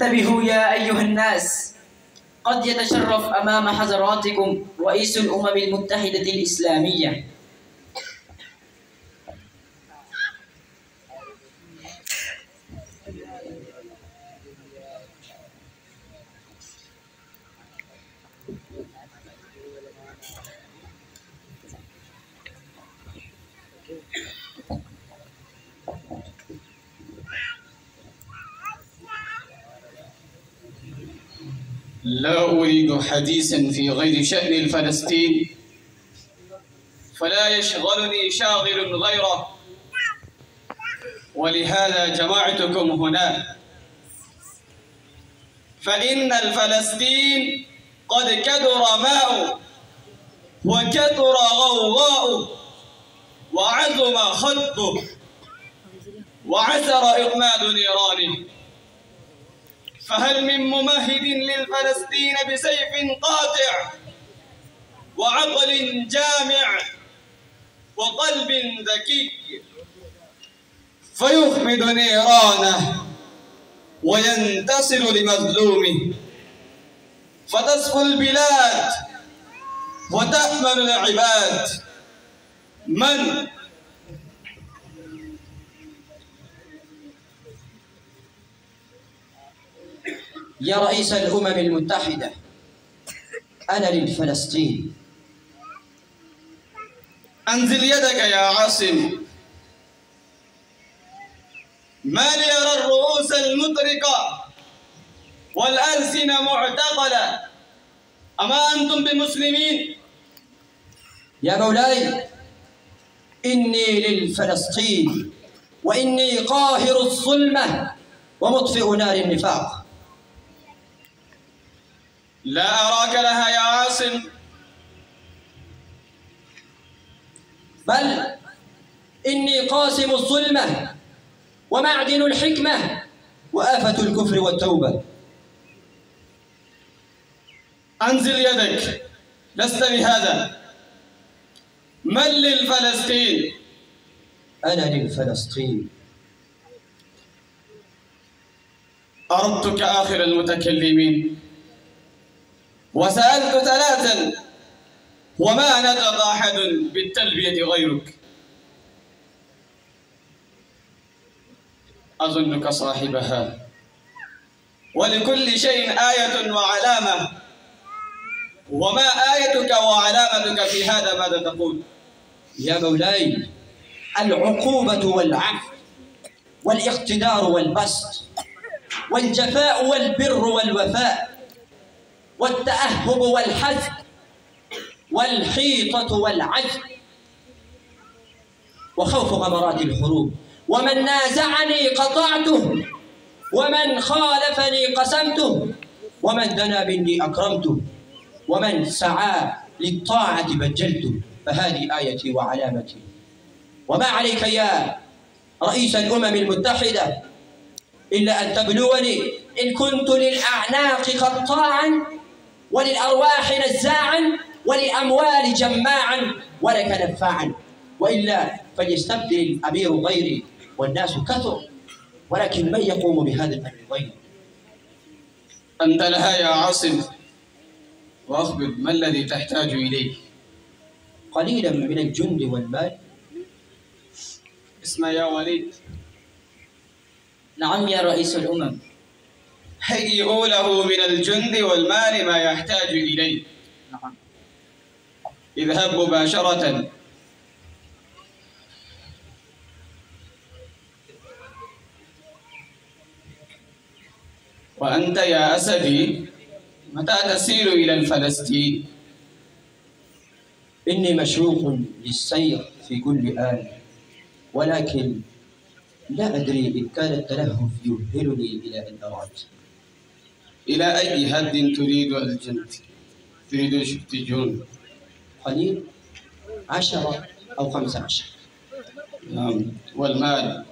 انتبهوا يا أيها الناس، قد يتشرف أمام حضراتكم رئيس الأمم المتحدة الإسلامية. لا أريد حديثا في غير شأن فلسطين، فلا يشغلني شاغل غيره، ولهذا جمعتكم هنا. فإن الفلسطين قد كدر ماء وكثر غوغاء وعظم خطه وعسر إقماد نيرانه، فهل من ممهد للفلسطين بسيف قاطع وعقل جامع وقلب ذكي فيخمد نيرانه وينتصر لمظلومه، فتصفو البلاد وتأمن العباد. من يا رئيس الأمم المتحدة، أنا للفلسطين. أنزل يدك يا عاصم. ما ليرى الرؤوس المطرقة والألسنة معتقلة، أما أنتم بمسلمين؟ يا مولاي، إني للفلسطين، وإني قاهر الظلمة ومطفئ نار النفاق. لا أراك لها يا عاصم، بل إني قاسم الظلمة ومعدن الحكمة وآفة الكفر والتوبة. أنزل يدك، لست بهذا. من للفلسطين؟ أنا للفلسطين. أردتك آخر المتكلمين وسألت ثلاثا وما نطق أحد بالتلبية غيرك. أظنك صاحبها، ولكل شيء آية وعلامة، وما آيتك وعلامتك في هذا؟ ماذا تقول؟ يا مولاي، العقوبة والعفو والاقتدار والبسط والجفاء والبر والوفاء والتأهب والحزم والحيطة والعزم وخوف غمرات الحروب. ومن نازعني قطعته، ومن خالفني قسمته، ومن دنا مني أكرمته، ومن سعى للطاعة بجلته. فهذه آيتي وعلامتي. وما عليك يا رئيس الأمم المتحدة إلا أن تبلوني إن كنت للأعناق قطاعا وللأرواح نزاعا وللأموال جماعا ولك نفاعا، وإلا فليستبدل الأمير غيري والناس كثر، ولكن من يقوم بهذا الأمر غيري؟ أنت لها يا عاصم، وأخبر ما الذي تحتاج إليه؟ قليلا من الجند والمال. اسمع يا وليد. نعم يا رئيس الأمم. هيئوا له من الجند والمال ما يحتاج إليه. نعم. اذهب مباشرة. وأنت يا أسدي، متى تسير إلى الفلسطين؟ إني مشوق للسير في كل آن، ولكن لا أدري إن كان التلهف يؤهلني إلى أن أراد. إلى أي حد تريد الجند؟ تريد التجون؟ قليل، 10 أو 15. نعم. والمال؟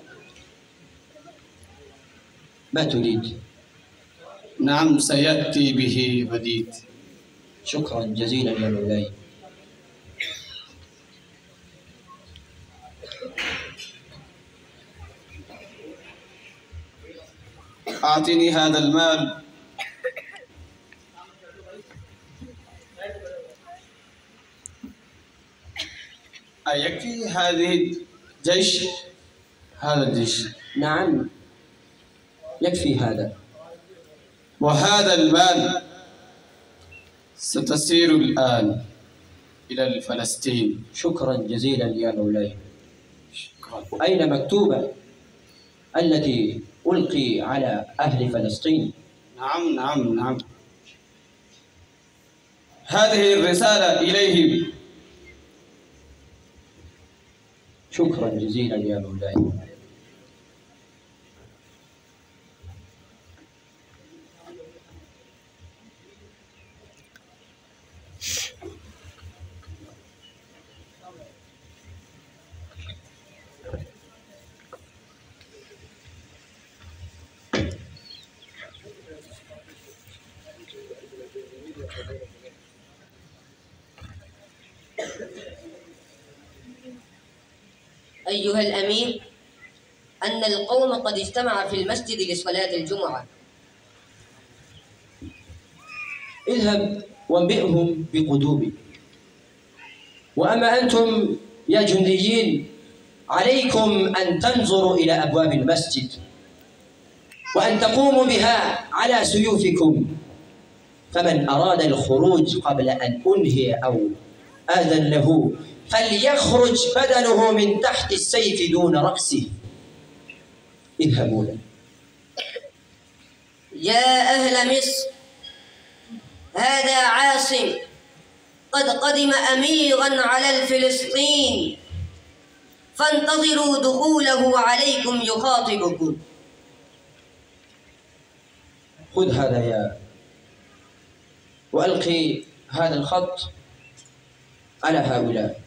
ما تريد؟ نعم، سيأتي به مديد. شكرا جزيلا يا مولاي. أعطني هذا المال. أيكفي هذه الجيش؟ هذا الجيش نعم يكفي هذا. وهذا المال ستسير الآن إلى فلسطين. شكرا جزيلا يا مولاي. شكرا. وأين مكتوبة التي ألقي على أهل فلسطين؟ نعم نعم نعم، هذه الرسالة إليهم. شكرا جزيلا يا مولاي. أيها الأمير، أن القوم قد اجتمع في المسجد لصلاة الجمعة. اذهب وانبئهم بقدومي. وأما أنتم يا جنديين عليكم أن تنظروا إلى أبواب المسجد وأن تقوموا بها على سيوفكم، فمن أراد الخروج قبل أن أنهي أو آذن له فليخرج بدنه من تحت السيف دون رأسه. اذهبوا له. يا أهل مصر، هذا عاصم قد قدم أميرا على الفلسطين، فانتظروا دخوله عليكم يخاطبكم. خذ هذا يا وألقي هذا الخط على هؤلاء.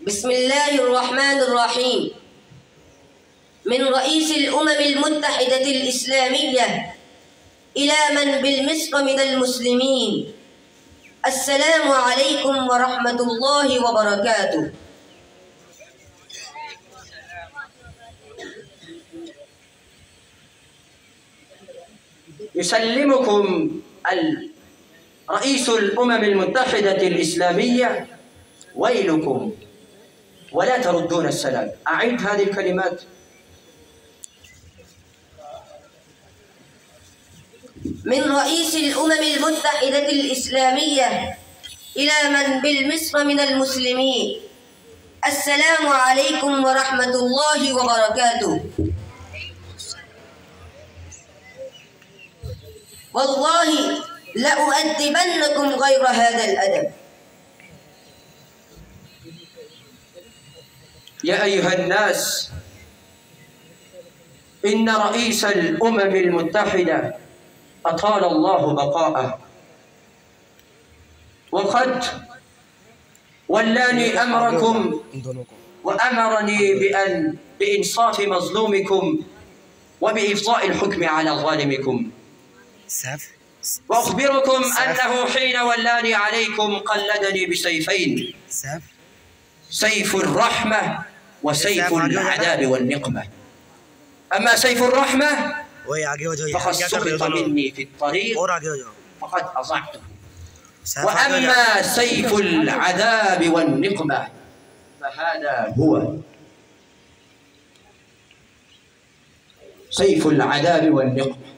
بسم الله الرحمن الرحيم. من رئيس الأمم المتحدة الإسلامية إلى من بالمصر من المسلمين، السلام عليكم ورحمة الله وبركاته. يسلمكم رئيس الأمم المتحدة الإسلامية. ويلكم ولا تردون السلام. أعيد هذه الكلمات. من رئيس الأمم المتحدة الإسلامية إلى من بالمصر من المسلمين، السلام عليكم ورحمة الله وبركاته. والله لأؤدبنكم غير هذا الأدب. يا أيها الناس، إن رئيس الأمم المتحدة أطال الله بقاءه وقد ولاني أمركم وأمرني بإنصاف مظلومكم وبإفضاء الحكم على ظالمكم. وأخبركم أنه حين ولاني عليكم قلدني بسيفين، سيف الرحمة وسيف العذاب والنقمة. أما سيف الرحمة فقد سقط مني في الطريق فقد أضعته، وأما سيف العذاب والنقمة فهذا هو سيف العذاب والنقمة.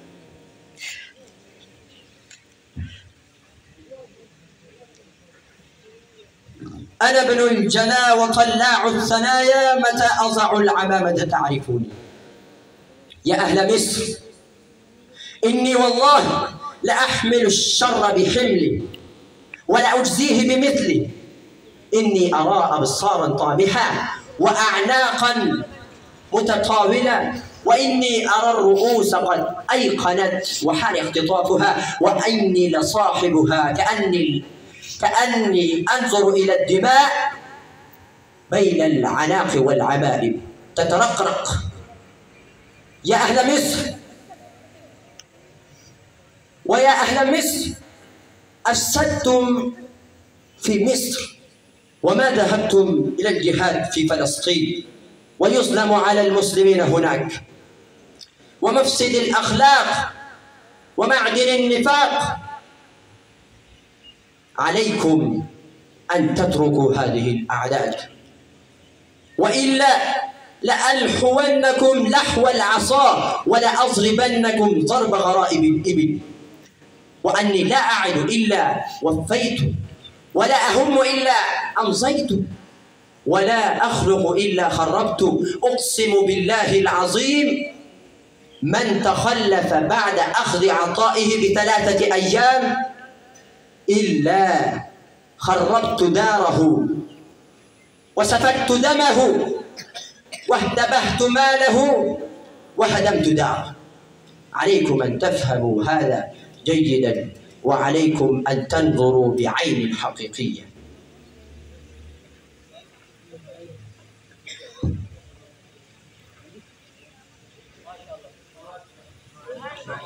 أنا ابن الجلا وطلاع الثنايا، متى أضع العمامة تعرفوني. يا أهل مصر، إني والله لأحمل الشر بحملي ولا أجزيه بمثلي. إني أرى أبصارا طامحة وأعناقا متطاولة، وإني أرى الرؤوس قد أيقنت وحان اختطافها، وإني لصاحبها كأني أنظر إلى الدماء بين العناق والعمائم تترقرق. يا أهل مصر، ويا أهل مصر أفسدتم في مصر وما ذهبتم إلى الجهاد في فلسطين ويظلم على المسلمين هناك، ومفسد الأخلاق ومعدن النفاق. عليكم أن تتركوا هذه الأعداد، وإلا لألحونكم لحو العصا ولأضربنكم ضرب غرائب الإبل، وأني لا أعد إلا وفيت، ولا أهم إلا أمضيت، ولا أخلق إلا خربت. أقسم بالله العظيم من تخلف بعد أخذ عطائه ب3 أيام إلا خربت داره وسفكت دمه واهتبهت ماله وهدمت داره. عليكم أن تفهموا هذا جيدا، وعليكم أن تنظروا بعين حقيقية.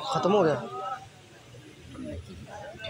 ختم हो गया।